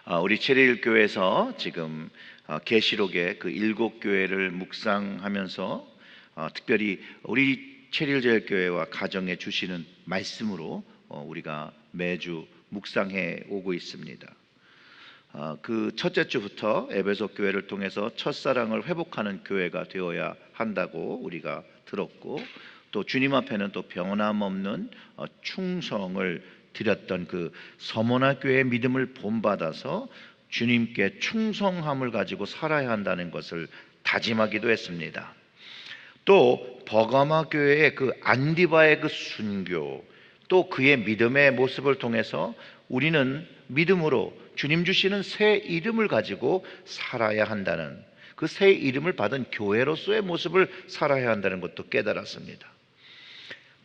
우리 체리일교회에서 지금 계시록의 그 7교회를 묵상하면서 특별히 우리 체리일교회와 가정에 주시는 말씀으로 우리가 매주 묵상해 오고 있습니다. 그 첫째 주부터 에베소 교회를 통해서 첫사랑을 회복하는 교회가 되어야 한다고 우리가 들었고, 또 주님 앞에는 또 변함없는 충성을 드렸던 그 서머나 교회의 믿음을 본받아서 주님께 충성함을 가지고 살아야 한다는 것을 다짐하기도 했습니다. 또 버가마 교회의 그 안디바의 그 순교, 또 그의 믿음의 모습을 통해서 우리는 믿음으로 주님 주시는 새 이름을 가지고 살아야 한다는, 그 새 이름을 받은 교회로서의 모습을 살아야 한다는 것도 깨달았습니다.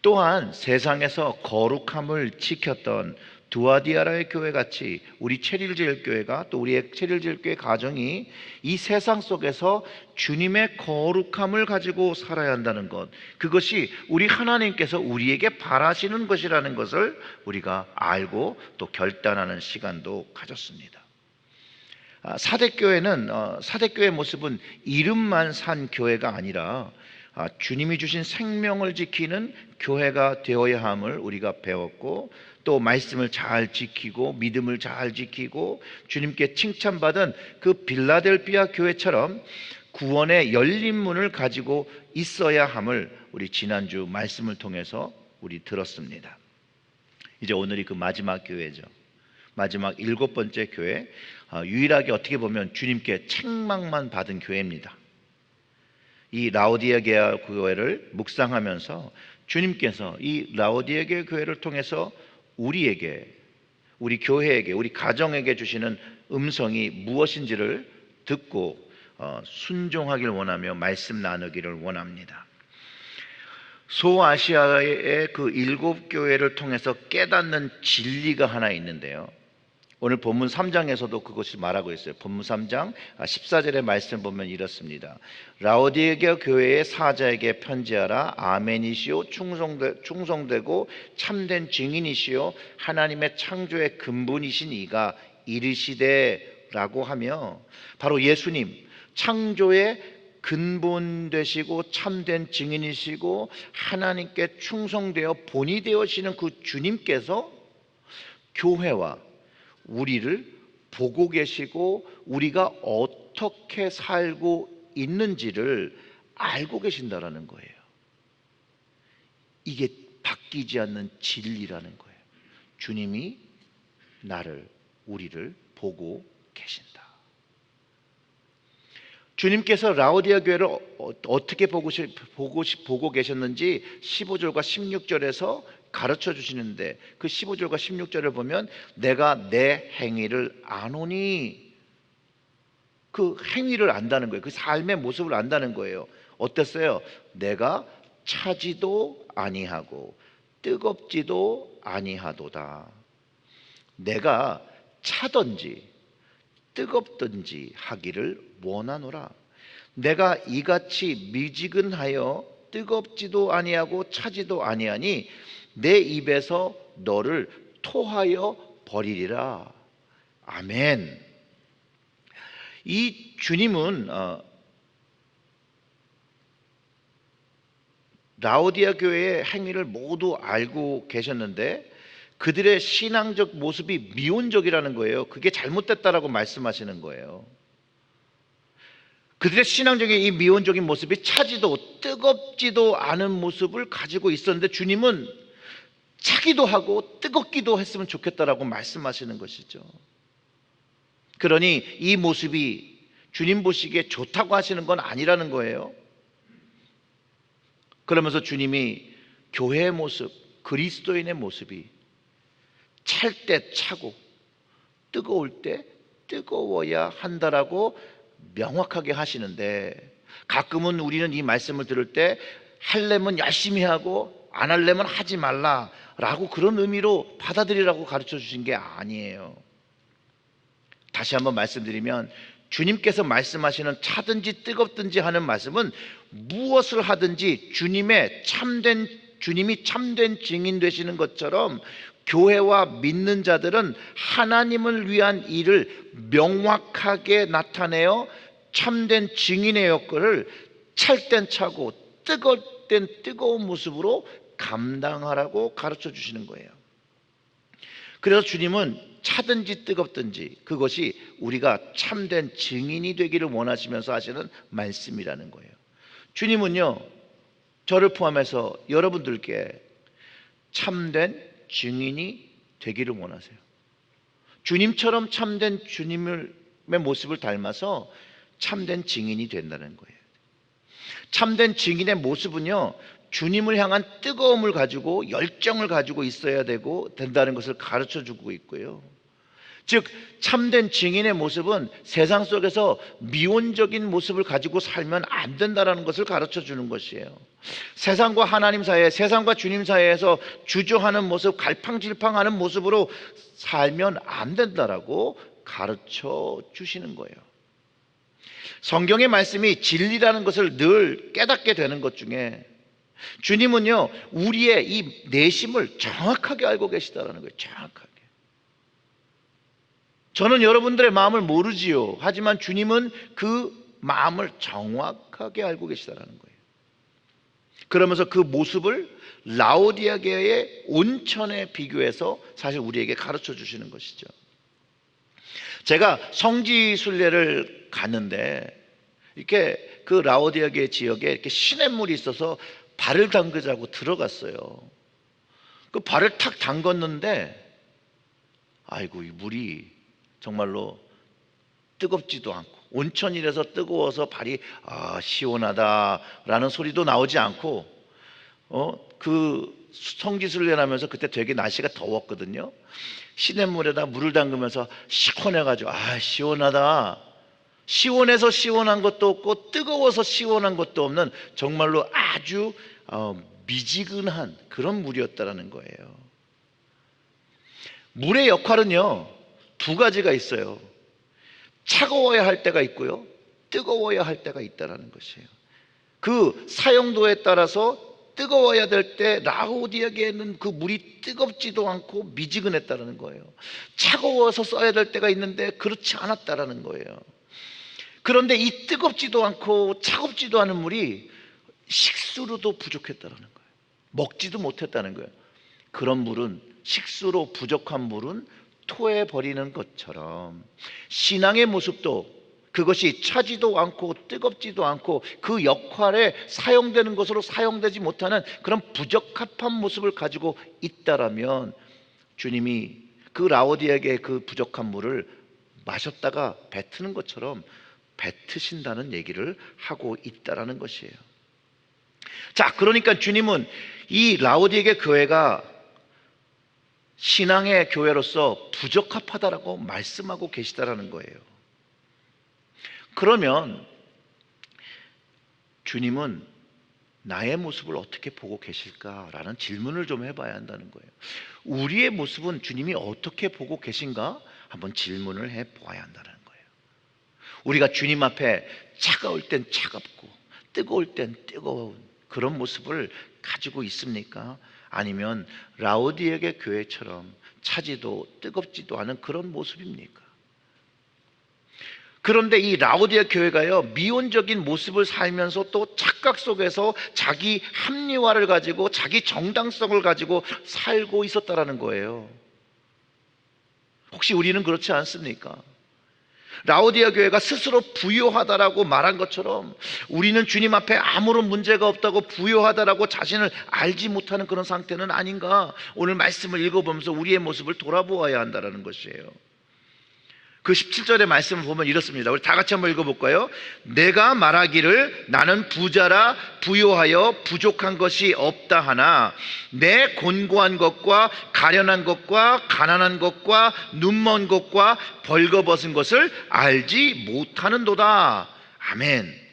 또한 세상에서 거룩함을 지켰던 두아디아라의 교회 같이 우리 체릴제일교회가, 또 우리의 체릴제일교회 가정이 이 세상 속에서 주님의 거룩함을 가지고 살아야 한다는 것, 그것이 우리 하나님께서 우리에게 바라시는 것이라는 것을 우리가 알고 또 결단하는 시간도 가졌습니다. 사대교회는 사대교회의 모습은 이름만 산 교회가 아니라 주님이 주신 생명을 지키는 교회가 되어야 함을 우리가 배웠고, 또 말씀을 잘 지키고 믿음을 잘 지키고 주님께 칭찬받은 그 빌라델비아 교회처럼 구원의 열린 문을 가지고 있어야 함을 우리 지난주 말씀을 통해서 우리 들었습니다. 이제 오늘이 그 마지막 교회죠. 마지막 7번째 교회, 유일하게 어떻게 보면 주님께 책망만 받은 교회입니다. 이 라오디게아 교회를 묵상하면서 주님께서 이 라오디게아 교회를 통해서 우리에게, 우리 교회에게, 우리 가정에게 주시는 음성이 무엇인지를 듣고 순종하길 원하며 말씀 나누기를 원합니다. 소아시아의 그 7교회를 통해서 깨닫는 진리가 하나 있는데요, 오늘 본문 3장에서도 그것을 말하고 있어요. 본문 3장 14절의 말씀 보면 이렇습니다. 라오디게아 교회의 사자에게 편지하라. 아멘이시오, 충성되고 참된 증인이시오, 하나님의 창조의 근본이신 이가 이르시되 라고 하며, 바로 예수님, 창조의 근본 되시고 참된 증인이시고 하나님께 충성되어 본이 되어지는 그 주님께서 교회와 우리를 보고 계시고 우리가 어떻게 살고 있는지를 알고 계신다라는 거예요. 이게 바뀌지 않는 진리라는 거예요. 주님이 나를, 우리를 보고 계신다. 주님께서 라오디게아 교회를 어떻게 보고 계셨는지 15절과 16절에서 가르쳐 주시는데, 그 15절과 16절을 보면 내가 내 행위를 아노니, 그 행위를 안다는 거예요. 그 삶의 모습을 안다는 거예요. 어땠어요? 내가 차지도 아니하고 뜨겁지도 아니하도다. 내가 차든지 뜨겁든지 하기를 원하노라. 내가 이같이 미지근하여 뜨겁지도 아니하고 차지도 아니하니 내 입에서 너를 토하여 버리리라. 아멘. 이 주님은 라오디게아 교회의 행위를 모두 알고 계셨는데 그들의 신앙적 모습이 미온적이라는 거예요. 그게 잘못됐다라고 말씀하시는 거예요. 그들의 신앙적인 이 미온적인 모습이 차지도 뜨겁지도 않은 모습을 가지고 있었는데 주님은 차기도 하고 뜨겁기도 했으면 좋겠다라고 말씀하시는 것이죠. 그러니 이 모습이 주님 보시기에 좋다고 하시는 건 아니라는 거예요. 그러면서 주님이 교회의 모습, 그리스도인의 모습이 찰 때 차고 뜨거울 때 뜨거워야 한다라고 명확하게 하시는데, 가끔은 우리는 이 말씀을 들을 때 하려면 열심히 하고 안 하려면 하지 말라라고 그런 의미로 받아들이라고 가르쳐 주신 게 아니에요. 다시 한번 말씀드리면 주님께서 말씀하시는 차든지 뜨겁든지 하는 말씀은 무엇을 하든지 주님의 참된 주님이 참된 증인 되시는 것처럼 교회와 믿는 자들은 하나님을 위한 일을 명확하게 나타내어 참된 증인의 역할을 찰 땐 차고 뜨거울 땐 뜨거운 모습으로 감당하라고 가르쳐 주시는 거예요. 그래서 주님은 차든지 뜨겁든지 그것이 우리가 참된 증인이 되기를 원하시면서 하시는 말씀이라는 거예요. 주님은요, 저를 포함해서 여러분들께 참된 증인이 되기를 원하세요. 주님처럼 참된 주님의 모습을 닮아서 참된 증인이 된다는 거예요. 참된 증인의 모습은요, 주님을 향한 뜨거움을 가지고 열정을 가지고 있어야 된다는 것을 가르쳐 주고 있고요. 즉 참된 증인의 모습은 세상 속에서 미온적인 모습을 가지고 살면 안 된다는 것을 가르쳐 주는 것이에요. 세상과 하나님 사이에, 세상과 주님 사이에서 주저하는 모습, 갈팡질팡하는 모습으로 살면 안 된다라고 가르쳐 주시는 거예요. 성경의 말씀이 진리라는 것을 늘 깨닫게 되는 것 중에 주님은요, 우리의 이 내심을 정확하게 알고 계시다는 거예요. 정확하게. 저는 여러분들의 마음을 모르지요. 하지만 주님은 그 마음을 정확하게 알고 계시다는 거예요. 그러면서 그 모습을 라오디아 교회의 온천에 비교해서 사실 우리에게 가르쳐 주시는 것이죠. 제가 성지 순례를 갔는데 이렇게 그 라오디아 교회 지역에 이렇게 시냇물이 있어서 발을 담그자고 들어갔어요. 그 발을 탁 담궜는데 아이고, 이 물이 정말로 뜨겁지도 않고, 온천이라서 뜨거워서 발이 시원하다라는 소리도 나오지 않고, 그 성지순례를 하면서 그때 되게 날씨가 더웠거든요. 시냇물에다 물을 담그면서 시원해가지고 시원하다. 시원해서 시원한 것도 없고 뜨거워서 시원한 것도 없는 정말로 아주 미지근한 그런 물이었다라는 거예요. 물의 역할은요, 두 가지가 있어요. 차가워야 할 때가 있고요, 뜨거워야 할 때가 있다라는 것이에요. 그 사용도에 따라서 뜨거워야 될 때 라오디아계에는 그 물이 뜨겁지도 않고 미지근했다라는 거예요. 차가워서 써야 될 때가 있는데 그렇지 않았다라는 거예요. 그런데 이 뜨겁지도 않고 차갑지도 않은 물이 식수로도 부족했다라는 거예요. 먹지도 못했다는 거예요. 그런 물은, 식수로 부족한 물은 토해 버리는 것처럼 신앙의 모습도 그것이 차지도 않고 뜨겁지도 않고 그 역할에 사용되는 것으로 사용되지 못하는 그런 부적합한 모습을 가지고 있다라면 주님이 그 라오디아에게 그 부족한 물을 마셨다가 뱉는 것처럼 뱉으신다는 얘기를 하고 있다라는 것이에요. 자, 그러니까 주님은 이 라오디아의 교회가 신앙의 교회로서 부적합하다라고 말씀하고 계시다라는 거예요. 그러면 주님은 나의 모습을 어떻게 보고 계실까라는 질문을 좀 해봐야 한다는 거예요. 우리의 모습은 주님이 어떻게 보고 계신가? 한번 질문을 해보아야 한다는 거예요. 우리가 주님 앞에 차가울 땐 차갑고 뜨거울 땐 뜨거운 그런 모습을 가지고 있습니까? 아니면 라오디아의 교회처럼 차지도 뜨겁지도 않은 그런 모습입니까? 그런데 이 라오디아 교회가요, 미온적인 모습을 살면서 또 착각 속에서 자기 합리화를 가지고 자기 정당성을 가지고 살고 있었다라는 거예요. 혹시 우리는 그렇지 않습니까? 라오디아 교회가 스스로 부요하다라고 말한 것처럼 우리는 주님 앞에 아무런 문제가 없다고 부요하다라고 자신을 알지 못하는 그런 상태는 아닌가? 오늘 말씀을 읽어보면서 우리의 모습을 돌아보아야 한다는 것이에요. 그 17절의 말씀을 보면 이렇습니다. 우리 다 같이 한번 읽어볼까요? 내가 말하기를 나는 부자라 부요하여 부족한 것이 없다 하나 내 곤고한 것과 가련한 것과 가난한 것과 눈먼 것과 벌거벗은 것을 알지 못하는도다. 아멘.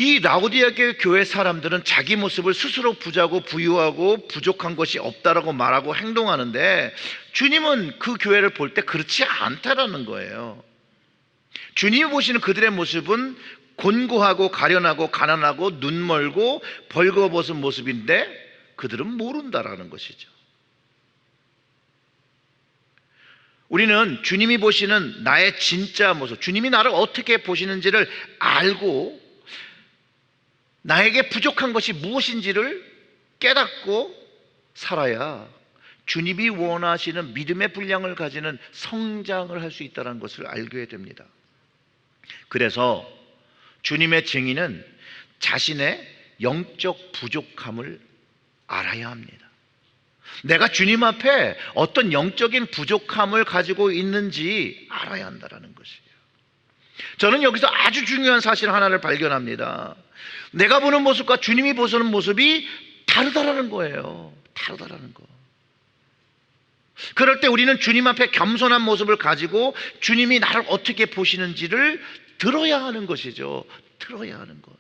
이 라오디아 교회 사람들은 자기 모습을 스스로 부자고 부유하고 부족한 것이 없다라고 말하고 행동하는데 주님은 그 교회를 볼 때 그렇지 않다라는 거예요. 주님이 보시는 그들의 모습은 곤고하고 가련하고 가난하고 눈멀고 벌거벗은 모습인데 그들은 모른다라는 것이죠. 우리는 주님이 보시는 나의 진짜 모습, 주님이 나를 어떻게 보시는지를 알고 나에게 부족한 것이 무엇인지를 깨닫고 살아야 주님이 원하시는 믿음의 분량을 가지는 성장을 할 수 있다는 것을 알게 됩니다. 그래서 주님의 증인은 자신의 영적 부족함을 알아야 합니다. 내가 주님 앞에 어떤 영적인 부족함을 가지고 있는지 알아야 한다는 것이에요. 저는 여기서 아주 중요한 사실 하나를 발견합니다. 내가 보는 모습과 주님이 보시는 모습이 다르다라는 거예요. 다르다라는 거. 그럴 때 우리는 주님 앞에 겸손한 모습을 가지고 주님이 나를 어떻게 보시는지를 들어야 하는 것이죠. 들어야 하는 것.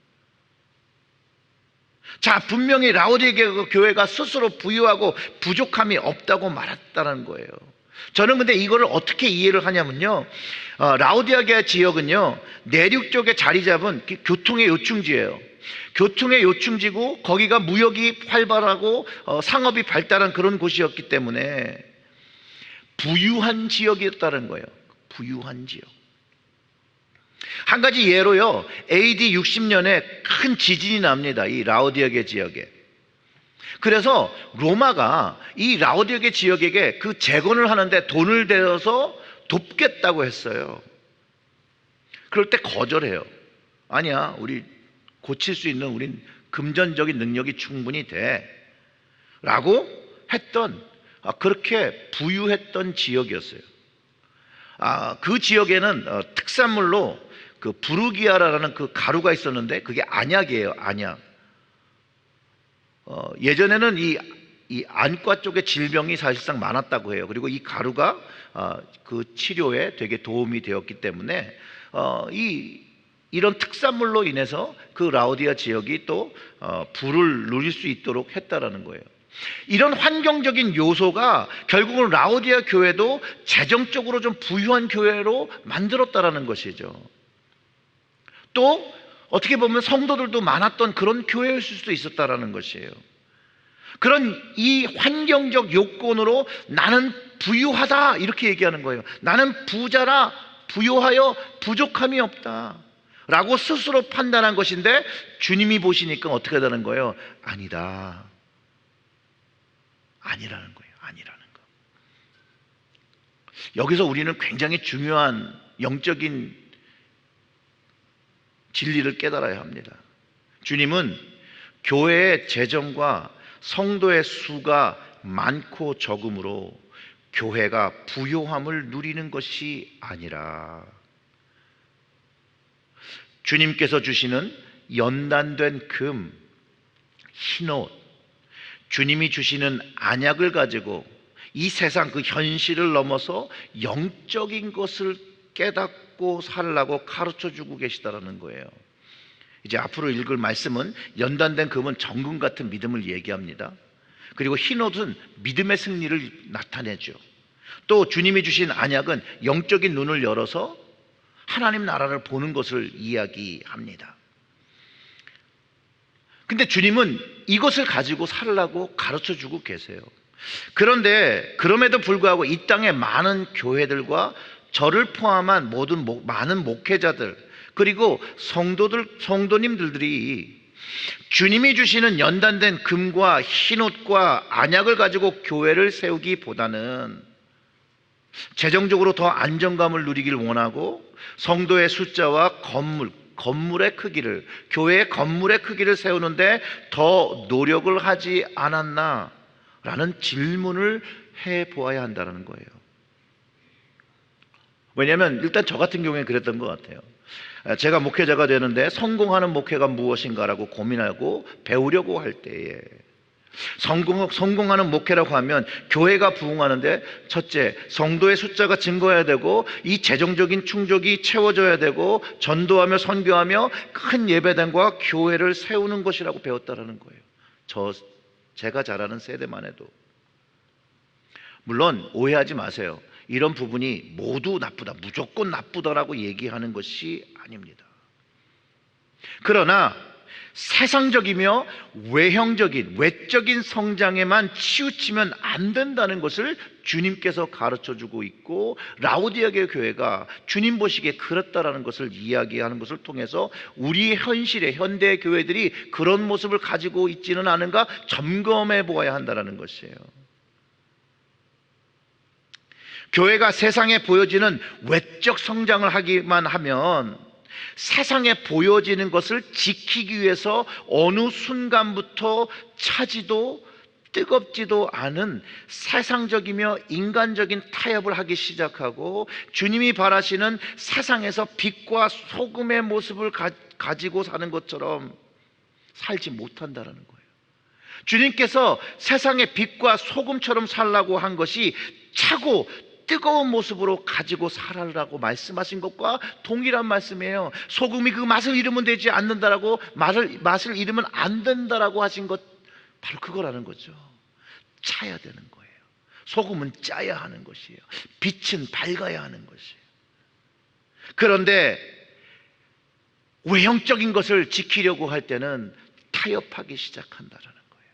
자, 분명히 라오디게 교회가 스스로 부유하고 부족함이 없다고 말했다는 거예요. 저는 근데 이거를 어떻게 이해를 하냐면요, 라오디게 지역은요 내륙 쪽에 자리 잡은 교통의 요충지예요. 교통의 요충지고 거기가 무역이 활발하고 상업이 발달한 그런 곳이었기 때문에 부유한 지역이었다는 거예요. 부유한 지역. 한 가지 예로요, AD 60년에 큰 지진이 납니다. 이 라오디게 지역에. 그래서 로마가 이 라오디게 지역에게 그 재건을 하는데 돈을 들여서 돕겠다고 했어요. 그럴 때 거절해요. 아니야, 우리 고칠 수 있는 우린 금전적인 능력이 충분히 돼 라고 했던, 그렇게 부유했던 지역이었어요. 그 지역에는 특산물로 그 부르기아라는 그 가루가 있었는데 그게 안약이에요. 안약. 예전에는 이 안과 쪽에 질병이 사실상 많았다고 해요. 그리고 이 가루가 그 치료에 되게 도움이 되었기 때문에 이런 특산물로 인해서 그 라오디아 지역이 또 부를 누릴 수 있도록 했다라는 거예요. 이런 환경적인 요소가 결국은 라오디아 교회도 재정적으로 좀 부유한 교회로 만들었다라는 것이죠. 또 어떻게 보면 성도들도 많았던 그런 교회일 수도 있었다라는 것이에요. 그런 이 환경적 요건으로 나는 부유하다 이렇게 얘기하는 거예요. 나는 부자라, 부유하여 부족함이 없다 라고 스스로 판단한 것인데 주님이 보시니까 어떻게 되는 거예요? 아니다. 아니라는 거예요. 아니라는 거. 여기서 우리는 굉장히 중요한 영적인 진리를 깨달아야 합니다. 주님은 교회의 재정과 성도의 수가 많고 적음으로 교회가 부요함을 누리는 것이 아니라 주님께서 주시는 연단된 금, 흰옷, 주님이 주시는 안약을 가지고 이 세상 그 현실을 넘어서 영적인 것을 깨닫고 살라고 가르쳐주고 계시다라는 거예요. 이제 앞으로 읽을 말씀은 연단된 금은 정금 같은 믿음을 얘기합니다. 그리고 흰옷은 믿음의 승리를 나타내죠. 또 주님이 주신 안약은 영적인 눈을 열어서 하나님 나라를 보는 것을 이야기합니다. 근데 주님은 이것을 가지고 살라고 가르쳐주고 계세요. 그런데 그럼에도 불구하고 이 땅의 많은 교회들과 저를 포함한 많은 목회자들 그리고 성도님들이 주님이 주시는 연단된 금과 흰옷과 안약을 가지고 교회를 세우기보다는 재정적으로 더 안정감을 누리길 원하고 성도의 숫자와 건물의 크기를, 교회의 건물의 크기를 세우는데 더 노력을 하지 않았나라는 질문을 해보아야 한다는 거예요. 왜냐하면 일단 저 같은 경우에 그랬던 것 같아요. 제가 목회자가 되는데 성공하는 목회가 무엇인가라고 고민하고 배우려고 할 때에 성공하는 목회라고 하면 교회가 부흥하는데 첫째, 성도의 숫자가 증거해야 되고 이 재정적인 충족이 채워져야 되고 전도하며 선교하며 큰 예배당과 교회를 세우는 것이라고 배웠다라는 거예요. 제가 자라는 세대만 해도. 물론 오해하지 마세요. 이런 부분이 모두 나쁘다, 무조건 나쁘다라고 얘기하는 것이 아닙니다. 그러나 세상적이며 외형적인 외적인 성장에만 치우치면 안 된다는 것을 주님께서 가르쳐주고 있고, 라오디게아 교회가 주님 보시기에 그렇다라는 것을 이야기하는 것을 통해서 우리 현실의 현대 교회들이 그런 모습을 가지고 있지는 않은가 점검해 보아야 한다는 것이에요. 교회가 세상에 보여지는 외적 성장을 하기만 하면 세상에 보여지는 것을 지키기 위해서 어느 순간부터 차지도 뜨겁지도 않은 세상적이며 인간적인 타협을 하기 시작하고, 주님이 바라시는 세상에서 빛과 소금의 모습을 가지고 사는 것처럼 살지 못한다는 거예요. 주님께서 세상의 빛과 소금처럼 살라고 한 것이 차고 뜨거운 모습으로 가지고 살아라고 말씀하신 것과 동일한 말씀이에요. 소금이 그 맛을 잃으면 되지 않는다라고, 맛을 잃으면 안 된다라고 하신 것, 바로 그거라는 거죠. 짜야 되는 거예요. 소금은 짜야 하는 것이에요. 빛은 밝아야 하는 것이에요. 그런데 외형적인 것을 지키려고 할 때는 타협하기 시작한다는 거예요.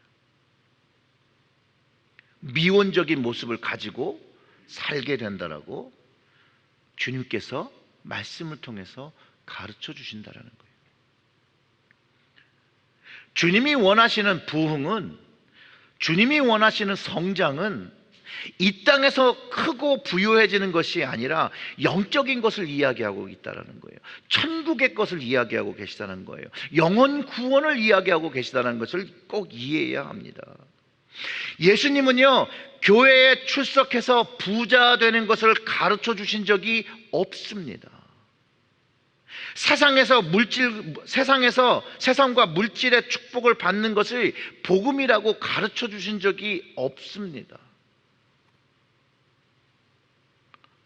미온적인 모습을 가지고 살게 된다라고 주님께서 말씀을 통해서 가르쳐 주신다라는 거예요. 주님이 원하시는 부흥은, 주님이 원하시는 성장은 이 땅에서 크고 부유해지는 것이 아니라 영적인 것을 이야기하고 있다는 거예요. 천국의 것을 이야기하고 계시다는 거예요. 영혼 구원을 이야기하고 계시다는 것을 꼭 이해해야 합니다. 예수님은요, 교회에 출석해서 부자 되는 것을 가르쳐 주신 적이 없습니다. 세상과 물질의 축복을 받는 것을 복음이라고 가르쳐 주신 적이 없습니다.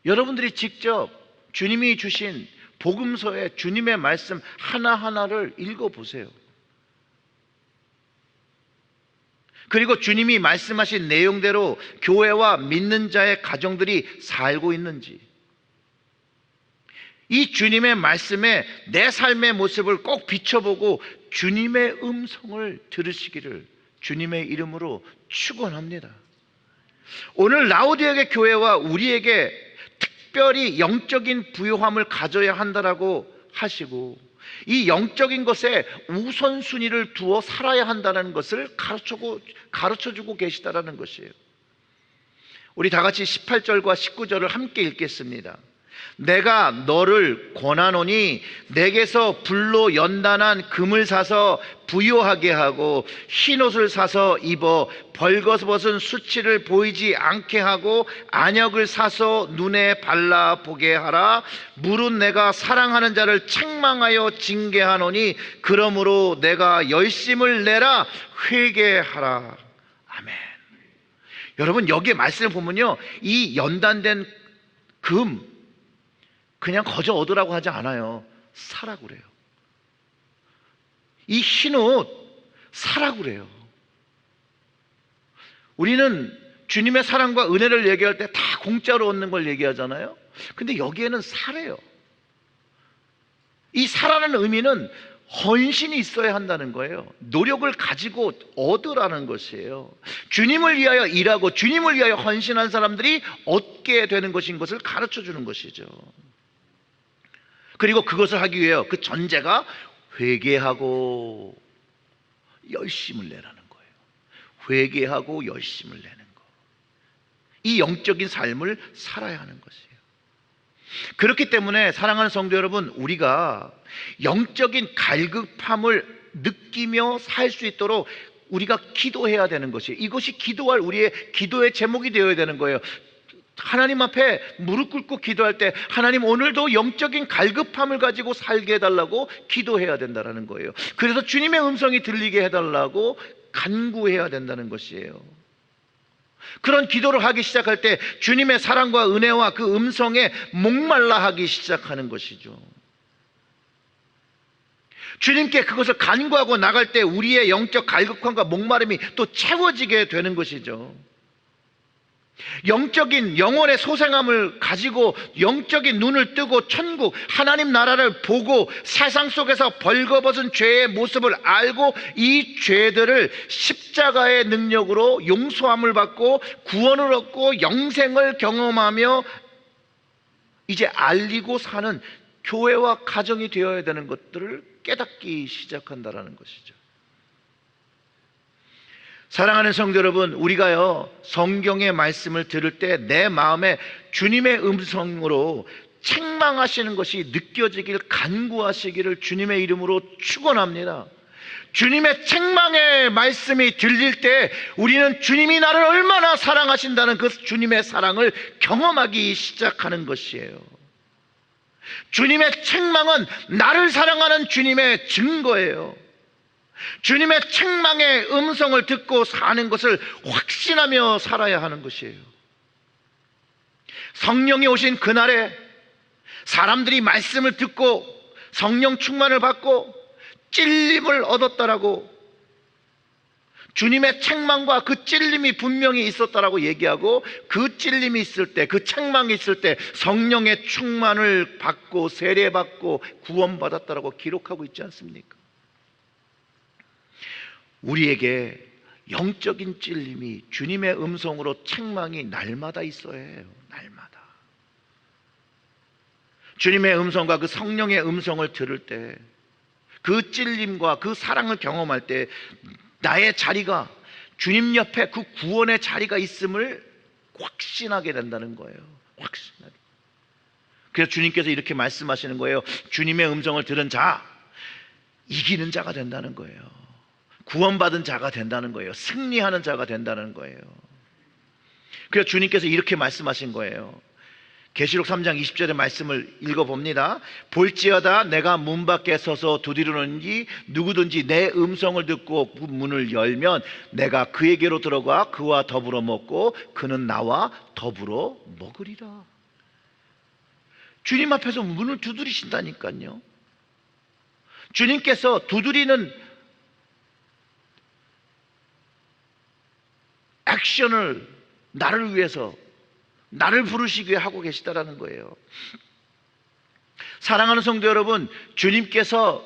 여러분들이 직접 주님이 주신 복음서의 주님의 말씀 하나하나를 읽어보세요. 그리고 주님이 말씀하신 내용대로 교회와 믿는 자의 가정들이 살고 있는지, 이 주님의 말씀에 내 삶의 모습을 꼭 비춰보고 주님의 음성을 들으시기를 주님의 이름으로 축원합니다. 오늘 라오디게아 교회와 우리에게 특별히 영적인 부요함을 가져야 한다라고 하시고, 이 영적인 것에 우선순위를 두어 살아야 한다는 것을 가르쳐주고 계시다라는 것이에요. 우리 다 같이 18절과 19절을 함께 읽겠습니다. 내가 너를 권하노니 내게서 불로 연단한 금을 사서 부요하게 하고 흰옷을 사서 입어 벌거벗은 수치를 보이지 않게 하고 안역을 사서 눈에 발라보게 하라. 물은 내가 사랑하는 자를 책망하여 징계하노니 그러므로 내가 열심을 내라. 회개하라. 아멘. 여러분, 여기에 말씀을 보면요, 이 연단된 금 그냥 거저 얻으라고 하지 않아요. 사라고 그래요. 이 흰옷 사라고 그래요. 우리는 주님의 사랑과 은혜를 얘기할 때 다 공짜로 얻는 걸 얘기하잖아요. 근데 여기에는 사래요. 이 사라는 의미는 헌신이 있어야 한다는 거예요. 노력을 가지고 얻으라는 것이에요. 주님을 위하여 일하고 주님을 위하여 헌신한 사람들이 얻게 되는 것인 것을 가르쳐 주는 것이죠. 그리고 그것을 하기 위해 그 전제가 회개하고 열심을 내라는 거예요. 회개하고 열심을 내는 거. 이 영적인 삶을 살아야 하는 것이에요. 그렇기 때문에 사랑하는 성도 여러분, 우리가 영적인 갈급함을 느끼며 살 수 있도록 우리가 기도해야 되는 것이에요. 이것이 기도할 우리의 기도의 제목이 되어야 되는 거예요. 하나님 앞에 무릎 꿇고 기도할 때 하나님, 오늘도 영적인 갈급함을 가지고 살게 해달라고 기도해야 된다는 거예요. 그래서 주님의 음성이 들리게 해달라고 간구해야 된다는 것이에요. 그런 기도를 하기 시작할 때 주님의 사랑과 은혜와 그 음성에 목말라 하기 시작하는 것이죠. 주님께 그것을 간구하고 나갈 때 우리의 영적 갈급함과 목마름이 또 채워지게 되는 것이죠. 영적인 영혼의 소생함을 가지고 영적인 눈을 뜨고 천국 하나님 나라를 보고 세상 속에서 벌거벗은 죄의 모습을 알고 이 죄들을 십자가의 능력으로 용서함을 받고 구원을 얻고 영생을 경험하며 이제 알리고 사는 교회와 가정이 되어야 되는 것들을 깨닫기 시작한다라는 것이죠. 사랑하는 성도 여러분, 우리가요 성경의 말씀을 들을 때 내 마음에 주님의 음성으로 책망하시는 것이 느껴지길 간구하시기를 주님의 이름으로 축원합니다. 주님의 책망의 말씀이 들릴 때 우리는 주님이 나를 얼마나 사랑하신다는 그 주님의 사랑을 경험하기 시작하는 것이에요. 주님의 책망은 나를 사랑하는 주님의 증거예요. 주님의 책망의 음성을 듣고 사는 것을 확신하며 살아야 하는 것이에요. 성령이 오신 그날에 사람들이 말씀을 듣고 성령 충만을 받고 찔림을 얻었다라고, 주님의 책망과 그 찔림이 분명히 있었다라고 얘기하고, 그 찔림이 있을 때, 그 책망이 있을 때 성령의 충만을 받고 세례받고 구원받았다라고 기록하고 있지 않습니까? 우리에게 영적인 찔림이, 주님의 음성으로 책망이 날마다 있어야 해요. 날마다 주님의 음성과 그 성령의 음성을 들을 때, 그 찔림과 그 사랑을 경험할 때 나의 자리가 주님 옆에 그 구원의 자리가 있음을 확신하게 된다는 거예요. 확신하게. 그래서 주님께서 이렇게 말씀하시는 거예요. 주님의 음성을 들은 자, 이기는 자가 된다는 거예요. 구원받은 자가 된다는 거예요. 승리하는 자가 된다는 거예요. 그래서 주님께서 이렇게 말씀하신 거예요. 계시록 3장 20절의 말씀을 읽어봅니다. 볼지어다 내가 문 밖에 서서 두드리노니 누구든지 내 음성을 듣고 그 문을 열면 내가 그에게로 들어가 그와 더불어 먹고 그는 나와 더불어 먹으리라. 주님 앞에서 문을 두드리신다니까요. 주님께서 두드리는 액션을 나를 위해서, 나를 부르시기 위해 하고 계시다라는 거예요. 사랑하는 성도 여러분, 주님께서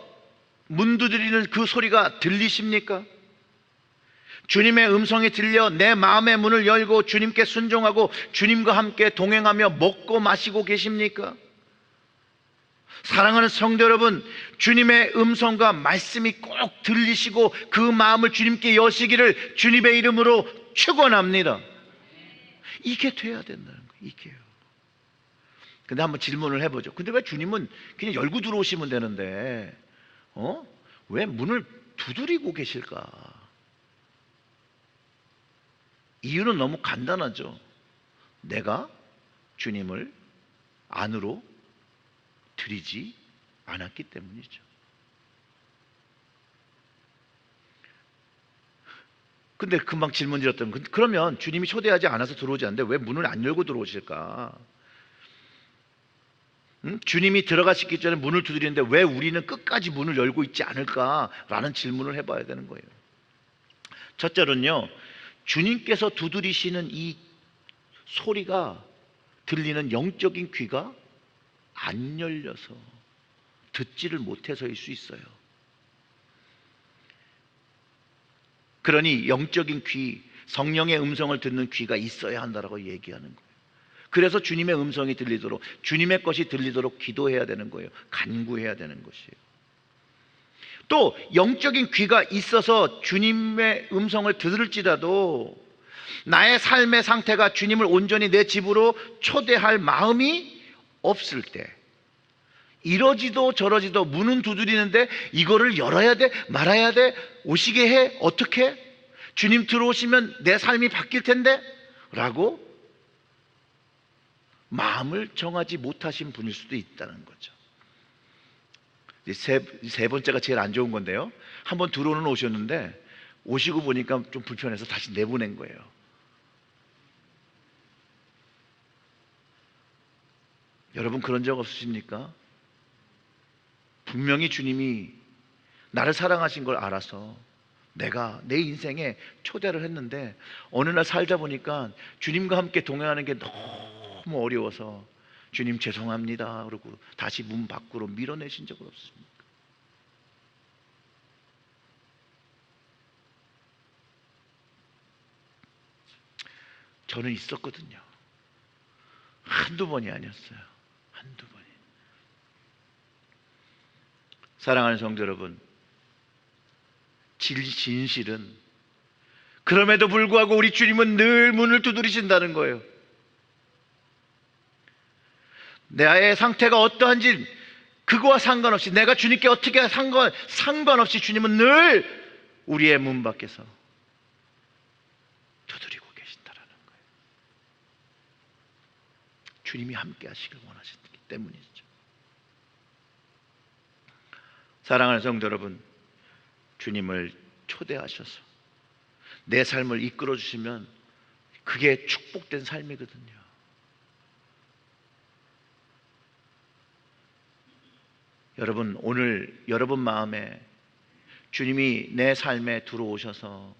문 두드리는 그 소리가 들리십니까? 주님의 음성이 들려 내 마음의 문을 열고 주님께 순종하고 주님과 함께 동행하며 먹고 마시고 계십니까? 사랑하는 성도 여러분, 주님의 음성과 말씀이 꼭 들리시고 그 마음을 주님께 여시기를 주님의 이름으로 축원합니다. 이게 돼야 된다는 거예요. 이게요. 근데 한번 질문을 해보죠. 근데 왜 주님은 그냥 열고 들어오시면 되는데 왜 문을 두드리고 계실까? 이유는 너무 간단하죠. 내가 주님을 안으로 들이지 않았기 때문이죠. 근데 금방 질문 드렸던, 그러면 주님이 초대하지 않아서 들어오지 않는데 왜 문을 안 열고 들어오실까? 주님이 들어가시기 전에 문을 두드리는데 왜 우리는 끝까지 문을 열고 있지 않을까라는 질문을 해봐야 되는 거예요. 첫째로는요, 주님께서 두드리시는 이 소리가 들리는 영적인 귀가 안 열려서 듣지를 못해서일 수 있어요. 그러니 영적인 귀, 성령의 음성을 듣는 귀가 있어야 한다라고 얘기하는 거예요. 그래서 주님의 음성이 들리도록, 주님의 것이 들리도록 기도해야 되는 거예요. 간구해야 되는 것이에요. 또 영적인 귀가 있어서 주님의 음성을 들을지라도 나의 삶의 상태가 주님을 온전히 내 집으로 초대할 마음이 없을 때, 이러지도 저러지도 문은 두드리는데 이거를 열어야 돼? 말아야 돼? 오시게 해? 어떻게? 주님 들어오시면 내 삶이 바뀔 텐데? 라고 마음을 정하지 못하신 분일 수도 있다는 거죠. 세 번째가 제일 안 좋은 건데요, 한번 들어오는 오셨는데 오시고 보니까 좀 불편해서 다시 내보낸 거예요. 여러분 그런 적 없으십니까? 분명히 주님이 나를 사랑하신 걸 알아서 내가 내 인생에 초대를 했는데 어느 날 살다 보니까 주님과 함께 동행하는 게 너무 어려워서 주님 죄송합니다 그러고 다시 문 밖으로 밀어내신 적은 없습니까? 저는 있었거든요. 한두 번이 아니었어요. 한두 번이. 사랑하는 성도 여러분, 진실은 그럼에도 불구하고 우리 주님은 늘 문을 두드리신다는 거예요. 나의 상태가 어떠한지 그거와 상관없이, 내가 주님께 어떻게 상관없이 주님은 늘 우리의 문 밖에서 두드리고 계신다라는 거예요. 주님이 함께 하시길 원하시기 때문이죠. 사랑하는 성도 여러분, 주님을 초대하셔서 내 삶을 이끌어 주시면 그게 축복된 삶이거든요. 여러분, 오늘 여러분 마음에 주님이 내 삶에 들어오셔서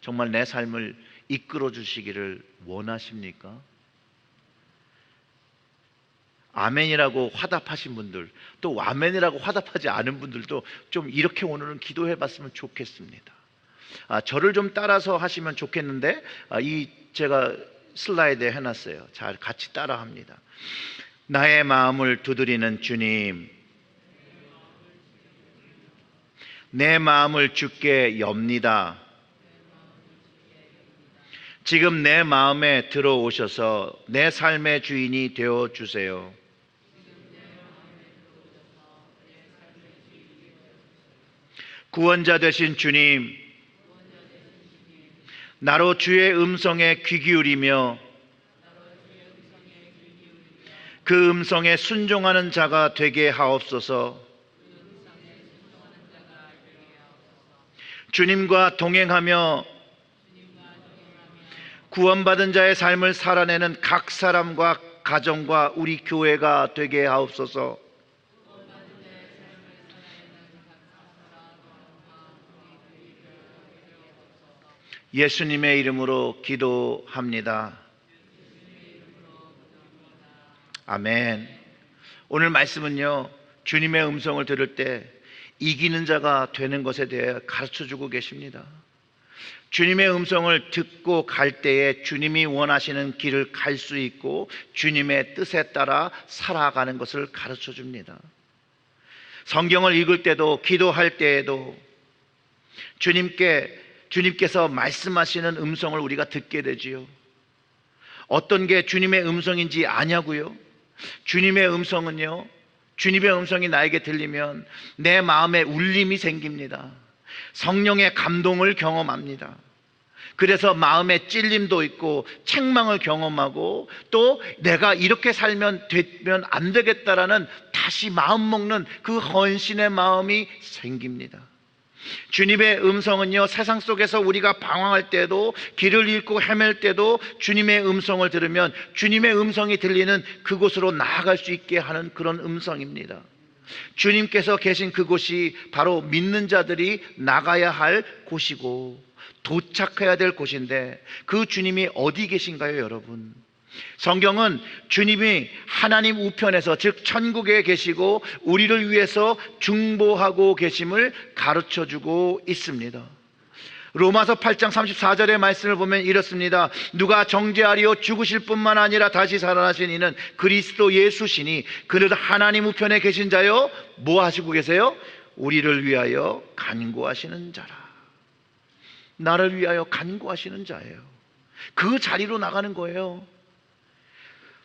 정말 내 삶을 이끌어 주시기를 원하십니까? 아멘이라고 화답하신 분들, 또 아멘이라고 화답하지 않은 분들도 좀 이렇게 오늘은 기도해 봤으면 좋겠습니다. 저를 좀 따라서 하시면 좋겠는데, 제가 슬라이드에 해놨어요. 잘 같이 따라 합니다. 나의 마음을 두드리는 주님, 내 마음을 주께 엽니다. 지금 내 마음에 들어오셔서 내 삶의 주인이 되어 주세요. 구원자 되신 주님, 나로 주의 음성에 귀 기울이며 그 음성에 순종하는 자가 되게 하옵소서. 주님과 동행하며 구원받은 자의 삶을 살아내는 각 사람과 가정과 우리 교회가 되게 하옵소서. 예수님의 이름으로 기도합니다. 아멘. 오늘 말씀은요, 주님의 음성을 들을 때 이기는 자가 되는 것에 대해 가르쳐주고 계십니다. 주님의 음성을 듣고 갈 때에 주님이 원하시는 길을 갈 수 있고 주님의 뜻에 따라 살아가는 것을 가르쳐줍니다. 성경을 읽을 때도 기도할 때에도 주님께서 말씀하시는 음성을 우리가 듣게 되지요. 어떤 게 주님의 음성인지 아냐고요? 주님의 음성은요, 주님의 음성이 나에게 들리면 내 마음에 울림이 생깁니다. 성령의 감동을 경험합니다. 그래서 마음에 찔림도 있고 책망을 경험하고 또 내가 이렇게 살면 되면 안 되겠다라는 다시 마음 먹는 그 헌신의 마음이 생깁니다. 주님의 음성은요, 세상 속에서 우리가 방황할 때도 길을 잃고 헤맬 때도 주님의 음성을 들으면 주님의 음성이 들리는 그곳으로 나아갈 수 있게 하는 그런 음성입니다. 주님께서 계신 그곳이 바로 믿는 자들이 나가야 할 곳이고 도착해야 될 곳인데 그 주님이 어디 계신가요, 여러분? 성경은 주님이 하나님 우편에서, 즉 천국에 계시고 우리를 위해서 중보하고 계심을 가르쳐주고 있습니다. 로마서 8장 34절의 말씀을 보면 이렇습니다. 누가 정죄하리요? 죽으실 뿐만 아니라 다시 살아나신 이는 그리스도 예수시니 그는 하나님 우편에 계신 자요, 뭐 하시고 계세요? 우리를 위하여 간구하시는 자라. 나를 위하여 간구하시는 자예요. 그 자리로 나가는 거예요.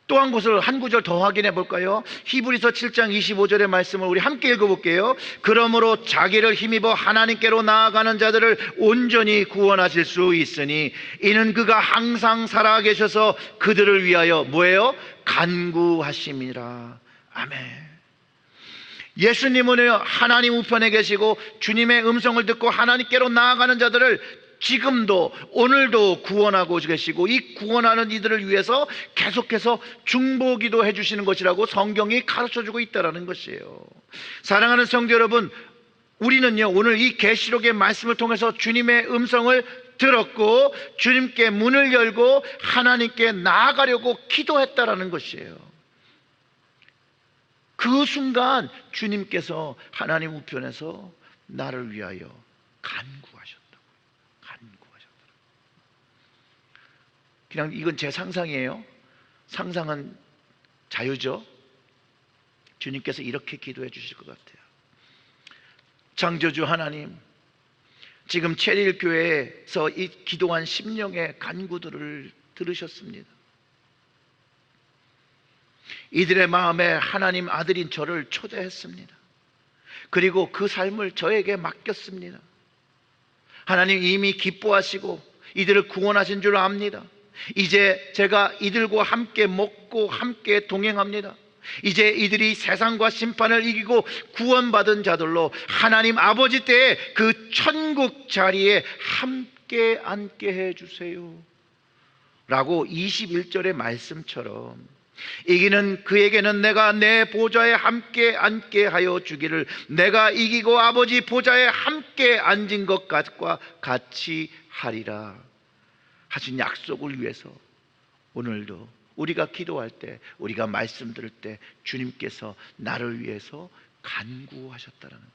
또 한 곳을 한 구절 더 확인해 볼까요? 히브리서 7장 25절의 말씀을 우리 함께 읽어볼게요. 그러므로 자기를 힘입어 하나님께로 나아가는 자들을 온전히 구원하실 수 있으니 이는 그가 항상 살아계셔서 그들을 위하여 뭐예요? 간구하심이라. 아멘. 예수님은 하나님 우편에 계시고 주님의 음성을 듣고 하나님께로 나아가는 자들을 지금도 오늘도 구원하고 계시고 이 구원하는 이들을 위해서 계속해서 중보기도 해주시는 것이라고 성경이 가르쳐주고 있다는 것이에요. 사랑하는 성도 여러분, 우리는요, 오늘 이 계시록의 말씀을 통해서 주님의 음성을 들었고 주님께 문을 열고 하나님께 나아가려고 기도했다라는 것이에요. 그 순간 주님께서 하나님 우편에서 나를 위하여 간구하셨다고. 간구하셨다고. 그냥 이건 제 상상이에요. 상상은 자유죠. 주님께서 이렇게 기도해 주실 것 같아요. 창조주 하나님, 지금 체리힐 교회에서 이 기도한 심령의 간구들을 들으셨습니다. 이들의 마음에 하나님 아들인 저를 초대했습니다. 그리고 그 삶을 저에게 맡겼습니다. 하나님 이미 기뻐하시고 이들을 구원하신 줄 압니다. 이제 제가 이들과 함께 먹고 함께 동행합니다. 이제 이들이 세상과 심판을 이기고 구원받은 자들로 하나님 아버지 때에 그 천국 자리에 함께 앉게 해주세요 라고 21절의 말씀처럼 이기는 그에게는 내가 내 보좌에 함께 앉게 하여 주기를, 내가 이기고 아버지 보좌에 함께 앉은 것과 같이 하리라 하신 약속을 위해서 오늘도 우리가 기도할 때, 우리가 말씀 들을 때 주님께서 나를 위해서 간구하셨다는 거예요.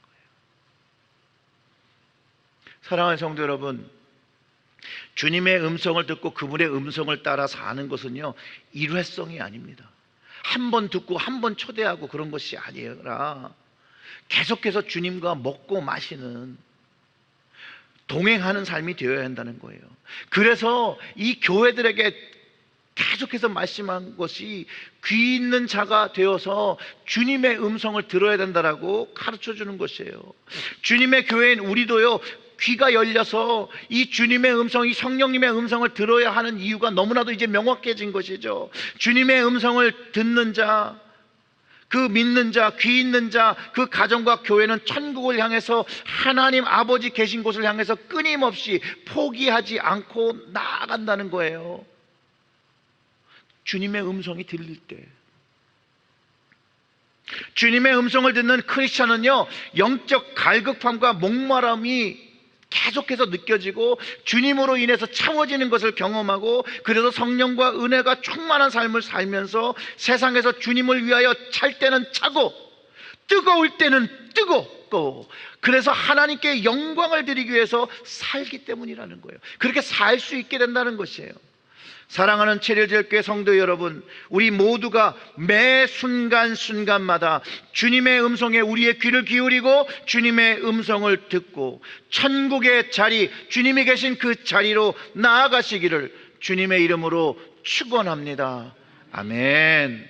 사랑하는 성도 여러분, 주님의 음성을 듣고 그분의 음성을 따라 사는 것은요, 일회성이 아닙니다. 한 번 듣고 한 번 초대하고 그런 것이 아니라 계속해서 주님과 먹고 마시는, 동행하는 삶이 되어야 한다는 거예요. 그래서 이 교회들에게 계속해서 말씀한 것이 귀 있는 자가 되어서 주님의 음성을 들어야 된다라고 가르쳐 주는 것이에요. 주님의 교회인 우리도요, 귀가 열려서 이 주님의 음성, 이 성령님의 음성을 들어야 하는 이유가 너무나도 이제 명확해진 것이죠. 주님의 음성을 듣는 자, 그 믿는 자, 귀 있는 자, 그 가정과 교회는 천국을 향해서 하나님 아버지 계신 곳을 향해서 끊임없이 포기하지 않고 나아간다는 거예요. 주님의 음성이 들릴 때, 주님의 음성을 듣는 크리스찬은요, 영적 갈급함과 목마름이 계속해서 느껴지고 주님으로 인해서 채워지는 것을 경험하고, 그래서 성령과 은혜가 충만한 삶을 살면서 세상에서 주님을 위하여 찰 때는 차고 뜨거울 때는 뜨겁고, 그래서 하나님께 영광을 드리기 위해서 살기 때문이라는 거예요. 그렇게 살 수 있게 된다는 것이에요. 사랑하는 체리힐교회 성도 여러분, 우리 모두가 매 순간순간마다 주님의 음성에 우리의 귀를 기울이고 주님의 음성을 듣고 천국의 자리, 주님이 계신 그 자리로 나아가시기를 주님의 이름으로 축원합니다. 아멘.